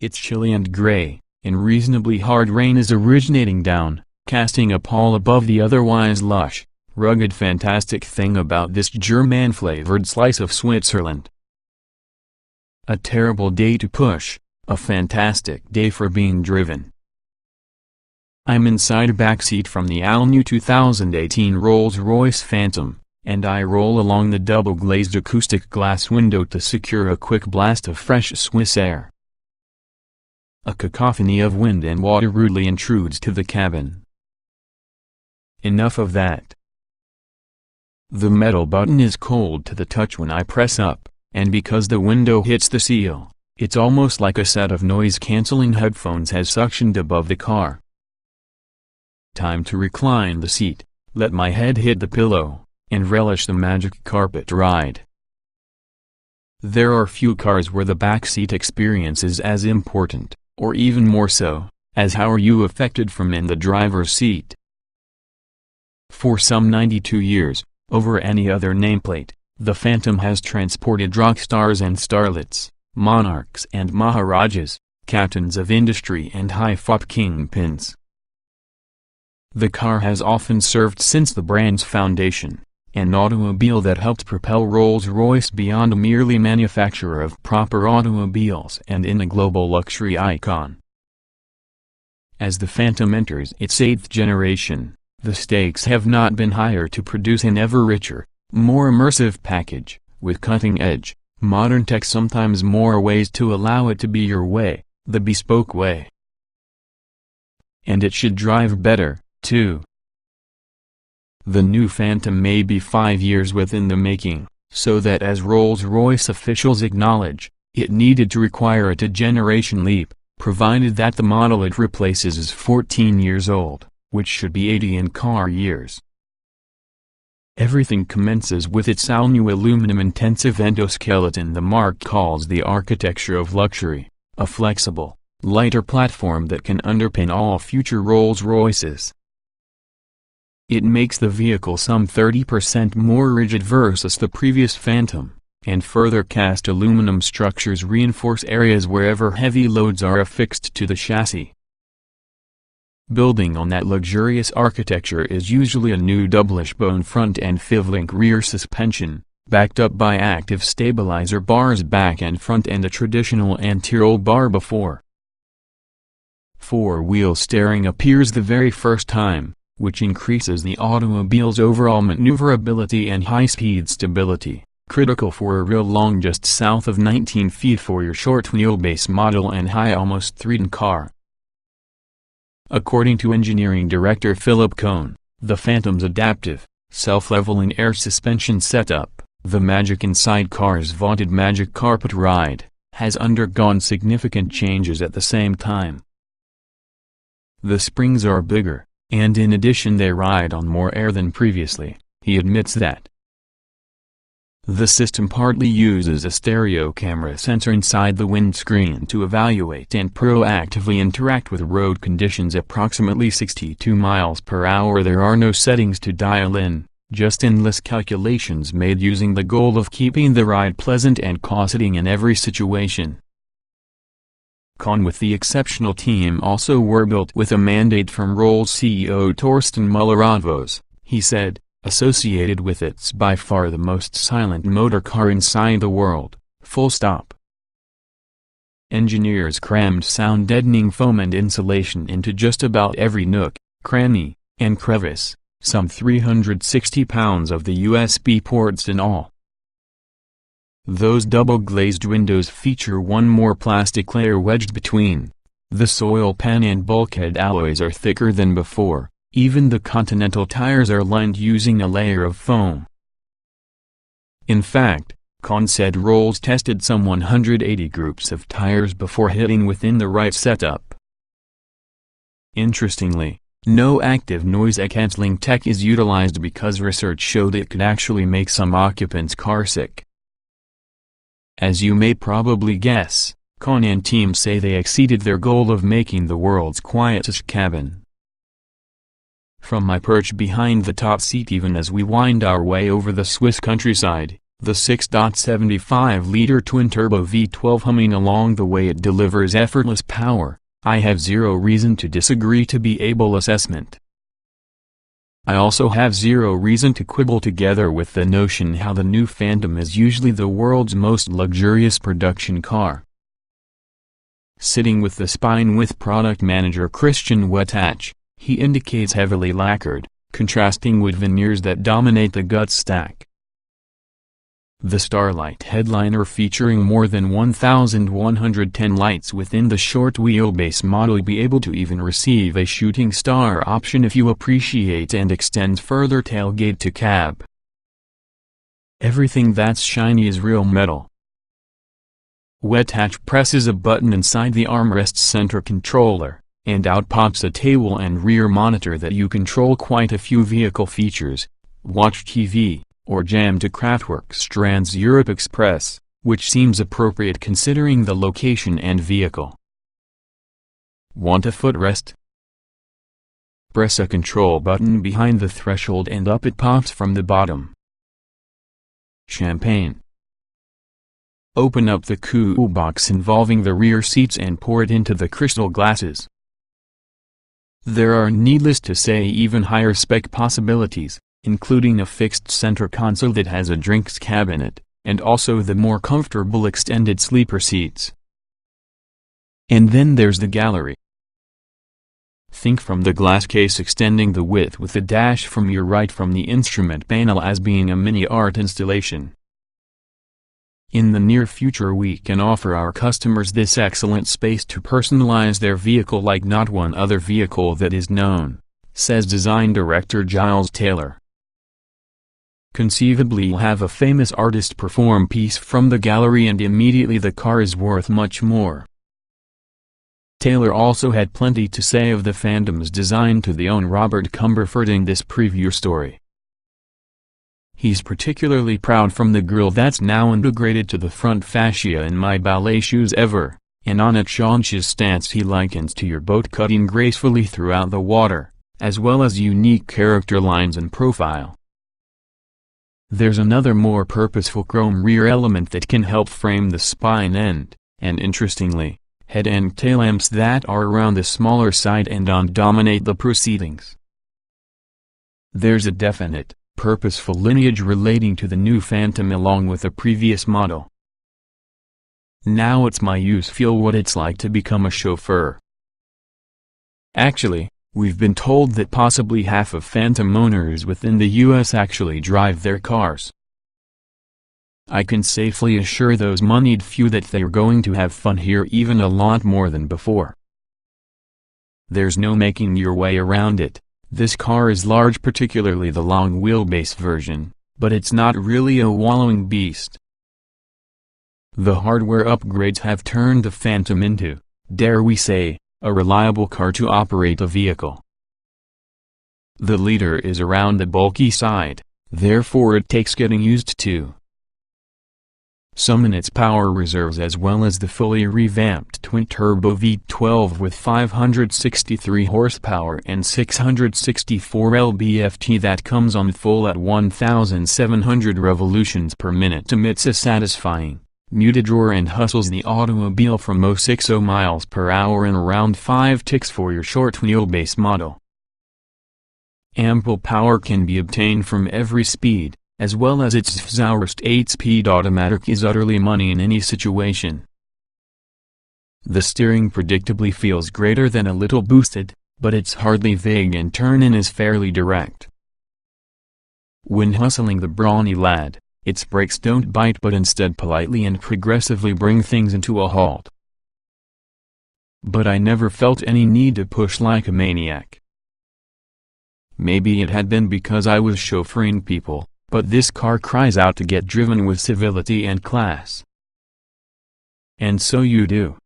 It's chilly and gray, and reasonably hard rain is originating down, casting a pall above the otherwise lush, rugged fantastic thing about this German-flavored slice of Switzerland. A terrible day to push, a fantastic day for being driven. I'm inside a backseat from the all-new 2018 Rolls-Royce Phantom, and I roll along the double-glazed acoustic glass window to secure a quick blast of fresh Swiss air. A cacophony of wind and water rudely intrudes to the cabin. Enough of that. The metal button is cold to the touch when I press up, and because the window hits the seal, it's almost like a set of noise-canceling headphones has suctioned above the car. Time to recline the seat, let my head hit the pillow, and relish the magic carpet ride. There are few cars where the backseat experience is as important, or even more so, as how are you affected from in the driver's seat. For some 92 years, over any other nameplate, the Phantom has transported rock stars and starlets, monarchs and maharajas, captains of industry and high-fop kingpins. The car has often served since the brand's foundation, an automobile that helped propel Rolls-Royce beyond a merely manufacturer of proper automobiles and in a global luxury icon. As the Phantom enters its 8th generation, the stakes have not been higher to produce an ever richer, more immersive package, with cutting-edge, modern tech, sometimes more ways to allow it to be your way, the bespoke way. And it should drive better, too. The new Phantom may be 5 years within the making, so that as Rolls-Royce officials acknowledge, it needed to require a two-generation leap, provided that the model it replaces is 14 years old, which should be 80 in car years. Everything commences with its all-new aluminum-intensive endoskeleton the marque calls the architecture of luxury, a flexible, lighter platform that can underpin all future Rolls-Royces. It makes the vehicle some 30% more rigid versus the previous Phantom, and further cast aluminum structures reinforce areas wherever heavy loads are affixed to the chassis. Building on that luxurious architecture is usually a new double-wishbone front and five-link rear suspension, backed up by active stabilizer bars back and front and a traditional anti-roll bar before. Four-wheel steering appears the very first time, which increases the automobile's overall maneuverability and high-speed stability, critical for a real long just south of 19 feet for your short wheelbase model and high almost 3-ton car. According to engineering director Philip Cohn, the Phantom's adaptive, self-leveling air suspension setup, the magic inside car's vaunted magic carpet ride, has undergone significant changes at the same time. The springs are bigger, and in addition they ride on more air than previously, he admits that. The system partly uses a stereo camera sensor inside the windscreen to evaluate and proactively interact with road conditions. Approximately 62 miles per hour. There are no settings to dial in, just endless calculations made using the goal of keeping the ride pleasant and cosseting in every situation. Cohn with the exceptional team also were built with a mandate from Rolls CEO Torsten Müller-Ötvös, he said, associated with it's by far the most silent motor car inside the world, full stop. Engineers crammed sound-deadening foam and insulation into just about every nook, cranny, and crevice, some 360 pounds of the USB ports in all. Those double-glazed windows feature one more plastic layer wedged between. The soil pan and bulkhead alloys are thicker than before. Even the Continental tires are lined using a layer of foam. In fact, Cohn said Rolls tested some 180 groups of tires before hitting within the right setup. Interestingly, no active noise-canceling tech is utilized because research showed it could actually make some occupants carsick. As you may probably guess, Cohn and team say they exceeded their goal of making the world's quietest cabin. From my perch behind the top seat, even as we wind our way over the Swiss countryside, The 6.75-liter twin-turbo V12 humming along the way it delivers effortless power. I have zero reason to disagree to be able assessment. I also have zero reason to quibble together with the notion how the new Phantom is usually the world's most luxurious production car. Sitting with the spine with product manager Christian Wetach, he indicates heavily lacquered, contrasting with veneers that dominate the gut stack. The Starlight headliner featuring more than 1,110 lights within the short wheelbase model be able to even receive a shooting star option if you appreciate and extends further tailgate to cab. Everything that's shiny is real metal. Wetach presses a button inside the armrest's center controller, and out pops a table and rear monitor that you control quite a few vehicle features, watch TV, or jam to Kraftwerk Strands Europe Express, which seems appropriate considering the location and vehicle. Want a footrest? Press a control button behind the threshold and up it pops from the bottom. Champagne. Open up the cool box involving the rear seats and pour it into the crystal glasses. There are, needless to say, even higher spec possibilities, including a fixed center console that has a drinks cabinet, and also the more comfortable extended sleeper seats. And then there's the gallery. Think from the glass case extending the width with the dash from your right from the instrument panel as being a mini art installation. In the near future we can offer our customers this excellent space to personalize their vehicle like not one other vehicle that is known, says design director Giles Taylor. Conceivably you'll have a famous artist perform piece from the gallery and immediately the car is worth much more. Taylor also had plenty to say of the Phantom's design to the own Robert Cumberford in this preview story. He's particularly proud from the grille that's now integrated to the front fascia in my ballet shoes ever, and on its jaundice stance he likens to your boat cutting gracefully throughout the water, as well as unique character lines and profile. There's another more purposeful chrome rear element that can help frame the spine end, and interestingly, head and tail lamps that are around the smaller side and on dominate the proceedings. There's a definite, purposeful lineage relating to the new Phantom along with the previous model. Now it's my use feel what it's like to become a chauffeur. Actually, we've been told that possibly half of Phantom owners within the US actually drive their cars. I can safely assure those moneyed few that they're going to have fun here even a lot more than before. There's no making your way around it. This car is large, particularly the long wheelbase version, but it's not really a wallowing beast. The hardware upgrades have turned the Phantom into, dare we say, a reliable car to operate a vehicle. The litre is around the bulky side, therefore it takes getting used to. Some in its power reserves as well as the fully revamped twin-turbo V12 with 563 horsepower and 664 lb-ft that comes on full at 1,700 revolutions per minute emits a satisfying, muted roar and hustles the automobile from 060 miles per hour in around 5 ticks for your short wheelbase model. Ample power can be obtained from every speed, as well as its Zaurst 8-speed automatic is utterly money in any situation. The steering predictably feels greater than a little boosted, but it's hardly vague and turn-in is fairly direct. When hustling the brawny lad, its brakes don't bite but instead politely and progressively bring things into a halt. But I never felt any need to push like a maniac. Maybe it had been because I was chauffeuring people, but this car cries out to get driven with civility and class. And so you do.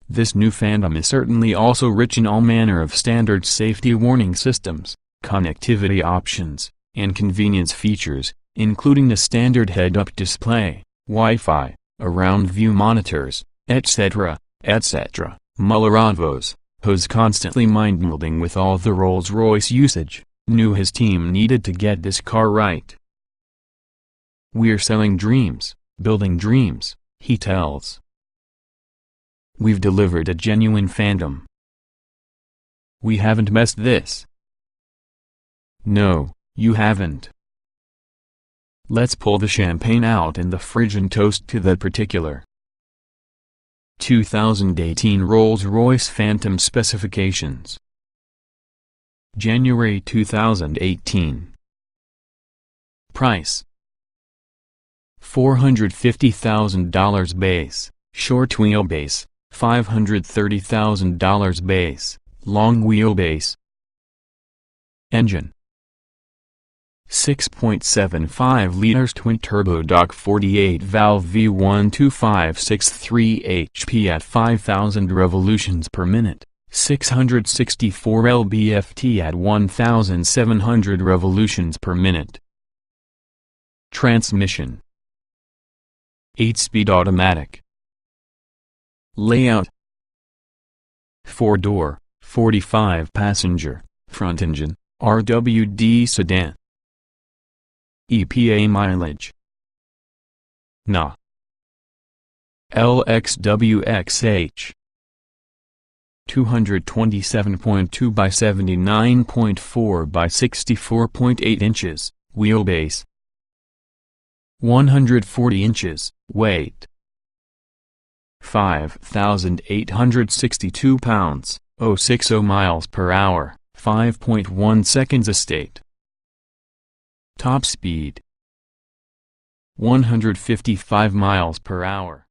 This new Phantom is certainly also rich in all manner of standard safety warning systems, connectivity options, and convenience features, including the standard head-up display, Wi-Fi, around-view monitors, etc., etc. Muller-Avos, who's constantly mind-melding with all the Rolls-Royce usage, knew his team needed to get this car right. We're selling dreams, building dreams, he tells. We've delivered a genuine Phantom. We haven't messed this. No, you haven't. Let's pull the champagne out in the fridge and toast to that particular 2018 Rolls-Royce Phantom specifications. January 2018. Price: $450,000 base, short wheelbase, $530,000 base, long wheelbase. Engine: 6.75 liters twin-turbo Doc 48-valve V1 2563 HP at 5,000 revolutions per minute, 664 lb-ft at 1,700 revolutions per minute. Transmission: 8-speed automatic. Layout: 4-door, 45-passenger, front engine, RWD sedan. EPA mileage: Na. LXWXH 227.2 by 79.4 by 64.8 inches, wheelbase 140 inches, weight 5,862 pounds, 060 miles per hour, 5.1 seconds estate. Top speed 155 miles per hour.